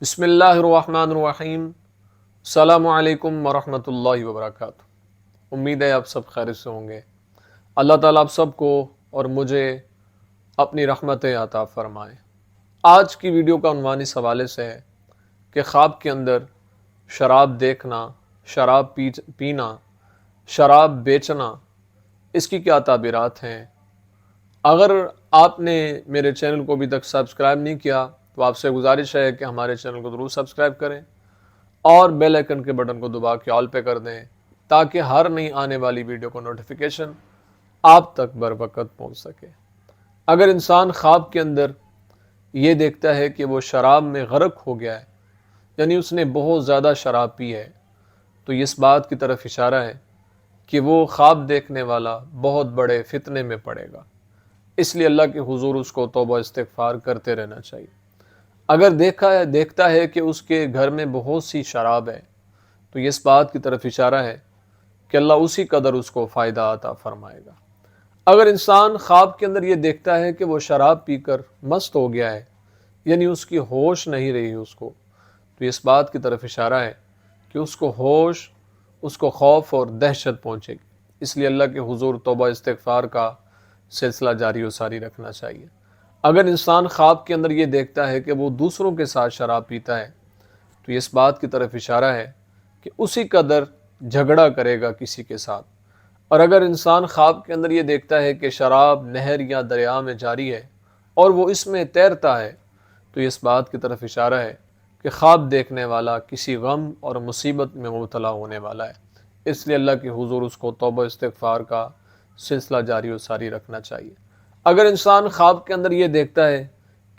بسم اللہ الرحمن الرحیم۔ السلام علیکم ورحمۃ اللہ وبرکاتہ۔ امید ہے آپ سب خیر سے ہوں گے۔ اللہ تعالیٰ آپ سب کو اور مجھے اپنی رحمتیں عطا فرمائے۔ آج کی ویڈیو کا عنوان اس حوالے سے ہے کہ خواب کے اندر شراب دیکھنا، شراب پینا، شراب بیچنا، اس کی کیا تعبیرات ہیں۔ اگر آپ نے میرے چینل کو ابھی تک سبسکرائب نہیں کیا تو آپ سے گزارش ہے کہ ہمارے چینل کو ضرور سبسکرائب کریں اور بیل آئیکن کے بٹن کو دبا کے آل پہ کر دیں تاکہ ہر نئی آنے والی ویڈیو کو نوٹیفیکیشن آپ تک بر وقت پہنچ سکے۔ اگر انسان خواب کے اندر یہ دیکھتا ہے کہ وہ شراب میں غرق ہو گیا ہے، یعنی اس نے بہت زیادہ شراب پی ہے، تو اس بات کی طرف اشارہ ہے کہ وہ خواب دیکھنے والا بہت بڑے فتنے میں پڑے گا۔ اس لیے اللہ کے حضور اس کو توبہ استغفار کرتے رہنا چاہیے۔ اگر دیکھتا ہے کہ اس کے گھر میں بہت سی شراب ہے تو اس بات کی طرف اشارہ ہے کہ اللہ اسی قدر اس کو فائدہ عطا فرمائے گا۔ اگر انسان خواب کے اندر یہ دیکھتا ہے کہ وہ شراب پی کر مست ہو گیا ہے، یعنی اس کی ہوش نہیں رہی اس کو، تو اس بات کی طرف اشارہ ہے کہ اس کو ہوش، اس کو خوف اور دہشت پہنچے گی۔ اس لیے اللہ کے حضور توبہ استغفار کا سلسلہ جاری و ساری رکھنا چاہیے۔ اگر انسان خواب کے اندر یہ دیکھتا ہے کہ وہ دوسروں کے ساتھ شراب پیتا ہے تو اس بات کی طرف اشارہ ہے کہ اسی قدر جھگڑا کرے گا کسی کے ساتھ۔ اور اگر انسان خواب کے اندر یہ دیکھتا ہے کہ شراب نہر یا دریا میں جاری ہے اور وہ اس میں تیرتا ہے تو اس بات کی طرف اشارہ ہے کہ خواب دیکھنے والا کسی غم اور مصیبت میں مبتلا ہونے والا ہے۔ اس لیے اللہ کے حضور اس کو توبہ استغفار کا سلسلہ جاری و ساری رکھنا چاہیے۔ اگر انسان خواب کے اندر یہ دیکھتا ہے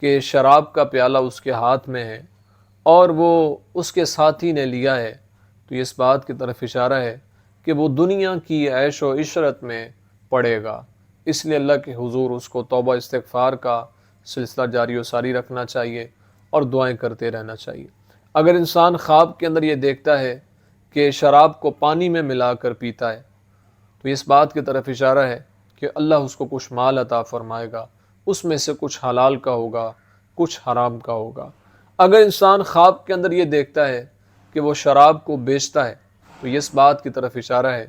کہ شراب کا پیالہ اس کے ہاتھ میں ہے اور وہ اس کے ساتھی نے لیا ہے تو اس بات کی طرف اشارہ ہے کہ وہ دنیا کی عیش و عشرت میں پڑے گا۔ اس لیے اللہ کے حضور اس کو توبہ استغفار کا سلسلہ جاری و ساری رکھنا چاہیے اور دعائیں کرتے رہنا چاہیے۔ اگر انسان خواب کے اندر یہ دیکھتا ہے کہ شراب کو پانی میں ملا کر پیتا ہے تو اس بات کی طرف اشارہ ہے کہ اللہ اس کو کچھ مال عطا فرمائے گا، اس میں سے کچھ حلال کا ہوگا، کچھ حرام کا ہوگا۔ اگر انسان خواب کے اندر یہ دیکھتا ہے کہ وہ شراب کو بیچتا ہے تو اس بات کی طرف اشارہ ہے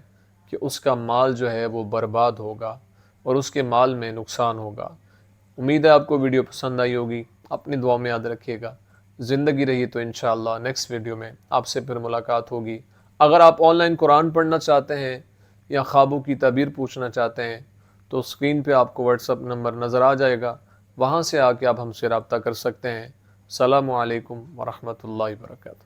کہ اس کا مال جو ہے وہ برباد ہوگا اور اس کے مال میں نقصان ہوگا۔ امید ہے آپ کو ویڈیو پسند آئی ہوگی۔ اپنی دعا میں یاد رکھیے گا۔ زندگی رہی تو انشاءاللہ نیکسٹ ویڈیو میں آپ سے پھر ملاقات ہوگی۔ اگر آپ آن لائن قرآن پڑھنا چاہتے ہیں یا خوابوں کی تعبیر پوچھنا چاہتے ہیں تو اسکرین پہ آپ کو واٹس ایپ نمبر نظر آ جائے گا، وہاں سے آ کے آپ ہم سے رابطہ کر سکتے ہیں۔ السلام علیکم ورحمۃ اللہ وبرکاتہ۔